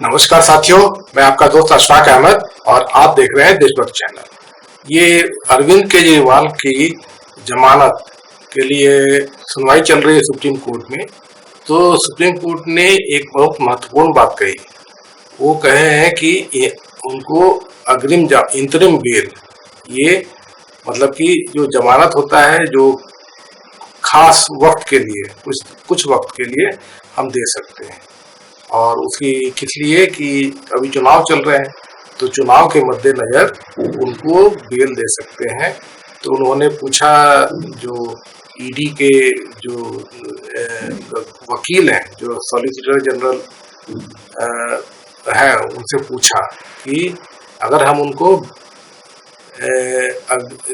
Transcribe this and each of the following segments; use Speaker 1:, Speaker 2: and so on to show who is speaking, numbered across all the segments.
Speaker 1: नमस्कार साथियों, मैं आपका दोस्त अशफाक अहमद और आप देख रहे हैं देशभक्त चैनल। ये अरविंद केजरीवाल की जमानत के लिए सुनवाई चल रही है सुप्रीम कोर्ट में। तो सुप्रीम कोर्ट ने एक बहुत महत्वपूर्ण बात कही। वो कहे हैं कि उनको इंतरिम बेल, ये मतलब कि जो जमानत होता है जो खास वक्त के लिए, कुछ वक्त के लिए हम दे सकते हैं। और उसकी किस लिए कि अभी चुनाव चल रहे हैं, तो चुनाव के मद्देनजर उनको बेल दे सकते हैं। तो उन्होंने पूछा, जो ईडी के जो वकील हैं, जो सॉलिसिटर जनरल हैं, उनसे पूछा कि अगर हम उनको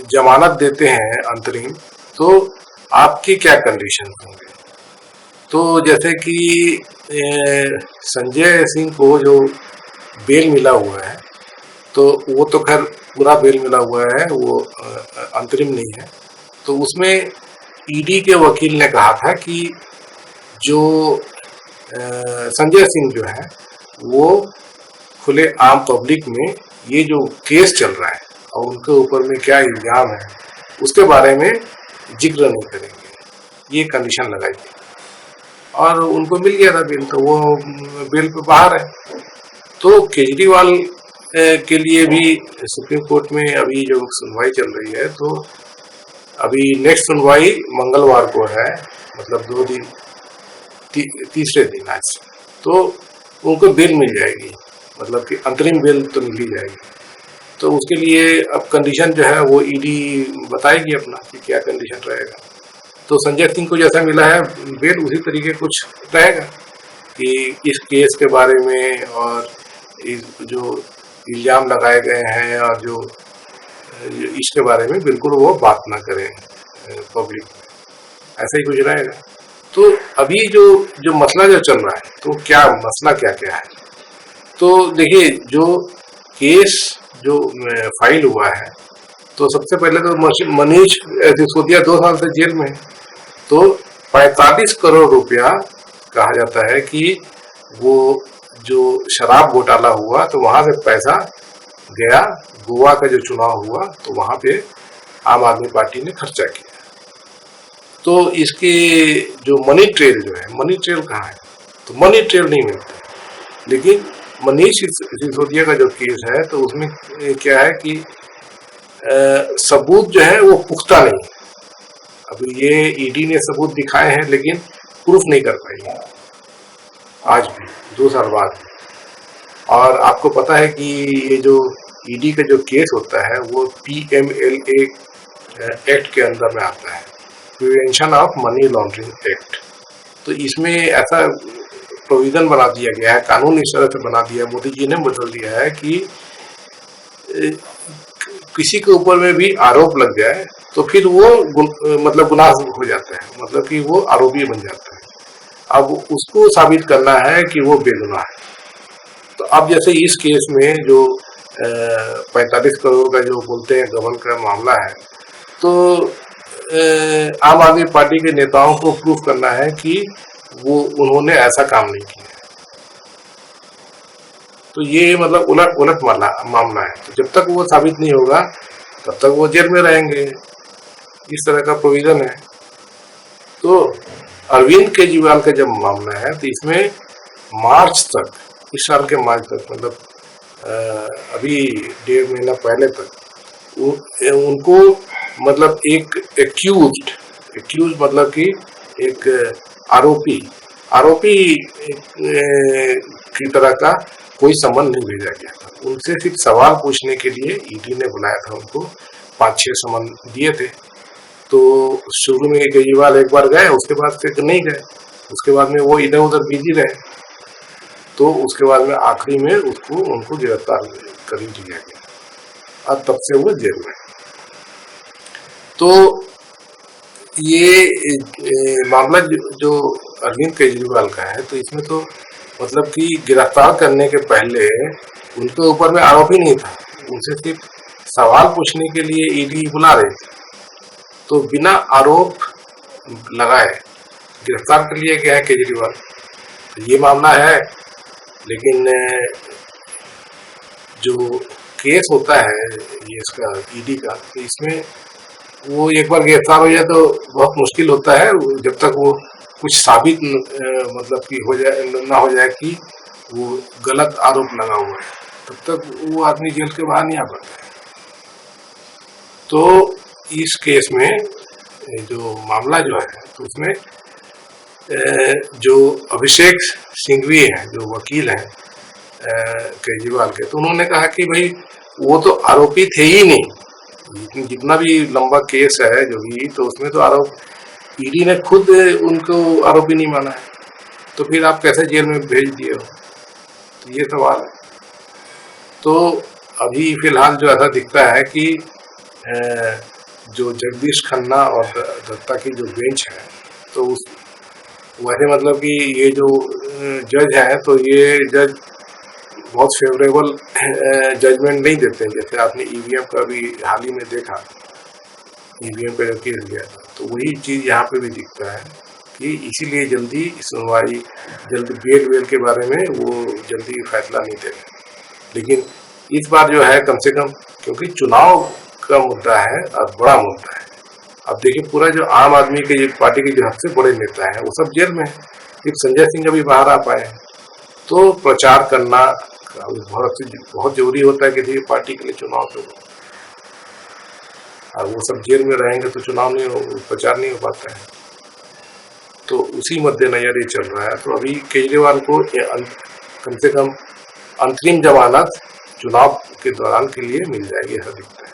Speaker 1: जमानत देते हैं अंतरिम, तो आपकी क्या कंडीशन होंगे। तो जैसे कि संजय सिंह को जो बेल मिला हुआ है, तो वो तो खैर पूरा बेल मिला हुआ है, वो अंतरिम नहीं है। तो उसमें ईडी के वकील ने कहा था कि जो संजय सिंह जो है वो खुले आम पब्लिक में ये जो केस चल रहा है और उनके ऊपर में क्या इल्जाम है उसके बारे में जिक्र नहीं करेंगे, ये कंडीशन लगाई थी। और उनको मिल गया था बेल, तो वो बेल पे बाहर है। तो केजरीवाल के लिए भी सुप्रीम कोर्ट में अभी जो सुनवाई चल रही है, तो अभी नेक्स्ट सुनवाई मंगलवार को है, मतलब 2 दिन, तीसरे दिन आज। तो उनको बेल मिल जाएगी, मतलब कि अंतरिम बेल तो मिल ही जाएगी। तो उसके लिए अब कंडीशन जो है वो ईडी बताएगी अपना कि क्या कंडीशन रहेगा। तो संजय सिंह को जैसा मिला है बेल, उसी तरीके कुछ रहेगा कि इस केस के बारे में और इस जो इल्जाम लगाए गए हैं और जो इसके बारे में बिल्कुल वो बात ना करें पब्लिक में, ऐसा ही कुछ रहेगा। तो अभी जो मसला जो चल रहा है, तो क्या मसला क्या क्या है। तो देखिए, जो केस जो फाइल हुआ है, तो सबसे पहले तो मनीष सिसोदिया 2 साल से जेल में है। तो 45 करोड़ रुपया कहा जाता है कि वो जो शराब घोटाला हुआ, तो वहां से पैसा गया, गोवा का जो चुनाव हुआ तो वहां पे आम आदमी पार्टी ने खर्चा किया। तो इसके जो मनी ट्रेल जो है, मनी ट्रेल कहाँ है, तो मनी ट्रेल नहीं मिलता। लेकिन मनीष सिसोदिया का जो केस है, तो उसमें क्या है कि सबूत जो है वो पुख्ता नहीं। अभी ये ईडी ने सबूत दिखाए हैं लेकिन प्रूफ नहीं कर पाई है आज भी, 2 साल बाद। और आपको पता है कि ये जो ईडी का जो केस होता है वो PMLA एक्ट के अंदर में आता है, prevention of money laundering act. तो इसमें ऐसा प्रोविजन बना दिया गया है, कानून इस तरह से बना दिया, मोदी जी ने बदल दिया है कि किसी के ऊपर में भी आरोप लग जाए तो फिर वो मतलब गुनाह हो जाता है, मतलब कि वो आरोपी बन जाता है। अब उसको साबित करना है कि वो बेगुनाह है। तो अब जैसे इस केस में जो 45 करोड़ का जो बोलते हैं गबन का मामला है, तो आम आदमी पार्टी के नेताओं को प्रूफ करना है कि वो उन्होंने ऐसा काम नहीं किया। तो ये मतलब उलट मामला है। तो जब तक वो साबित नहीं होगा तब तक वो जेल में रहेंगे, इस तरह का प्रोविजन है। तो अरविंद केजरीवाल का जब मामला है, तो इसमें मार्च तक, इस साल के मार्च तक, मतलब अभी 1.5 महीना पहले तक उनको मतलब एक एक्यूज मतलब कि एक आरोपी की तरह का कोई समन नहीं भेजा गया था। उनसे सिर्फ सवाल पूछने के लिए ईडी ने बुलाया था उनको, 5-6 समन दिए थे। तो शुरू में केजरीवाल एक बार गए, उसके बाद फिर नहीं गए, उसके बाद में वो इधर उधर बिजी रहे। तो उसके बाद में आखिरी में उनको गिरफ्तार कर लिया गया और तब से वो जेल में। तो ये मामला जो अरविंद केजरीवाल का है, तो इसमें तो मतलब कि गिरफ्तार करने के पहले उनके ऊपर में आरोप ही नहीं था, उनसे सिर्फ सवाल पूछने के लिए ईडी बुला रहे थे। तो बिना आरोप लगाए गिरफ्तार कर लिया गया है केजरीवाल। तो ये मामला है लेकिन जो केस होता है ये इसका ईडी का, तो इसमें वो एक बार गिरफ्तार हो जाए तो बहुत मुश्किल होता है, जब तक वो कुछ साबित मतलब कि हो जाए ना हो जाए कि वो गलत आरोप लगा हुआ है, तब तक वो आदमी जेल के बाहर नहीं आ पाता है। तो इस केस में जो मामला जो है, तो उसमें जो अभिषेक सिंघवी हैं, जो वकील हैं केजरीवाल के, तो उन्होंने कहा कि भाई वो तो आरोपी थे ही नहीं, जितना भी लंबा केस है जो भी, तो उसमें तो आरोप ईडी ने खुद उनको आरोपी नहीं माना है, तो फिर आप कैसे जेल में भेज दिए हो, तो ये सवाल है। तो अभी फिलहाल जो ऐसा दिखता है कि जो जगदीश खन्ना और दत्ता की जो बेंच है, तो उस वैसे मतलब कि ये जो जज है, तो ये जज बहुत फेवरेबल जजमेंट नहीं देते हैं। जैसे आपने ईवीएम का भी हाल ही में देखा, ईवीएम का जो केस गया था, तो वही चीज यहाँ पे भी दिखता है कि इसीलिए जल्दी सुनवाई, जल्दी बेल वेल के बारे में वो जल्दी फैसला नहीं दे रहे। लेकिन इस बार जो है कम से कम, क्योंकि चुनाव का मुद्दा है और बड़ा मुद्दा है। अब देखिए पूरा जो आम आदमी के पार्टी के जो सबसे बड़े नेता है वो सब जेल में है, सिर्फ संजय सिंह अभी बाहर आ पाए हैं। तो प्रचार करना बहुत जरूरी होता है किसी पार्टी के लिए चुनाव के, और वो सब जेल में रहेंगे तो चुनाव नहीं हो, प्रचार नहीं हो पाता है। तो उसी मद्देनजर ये चल रहा है। तो अभी केजरीवाल को कम से कम अंतरिम जमानत चुनाव के दौरान के लिए मिल जाएगी, ऐसा दिखता है।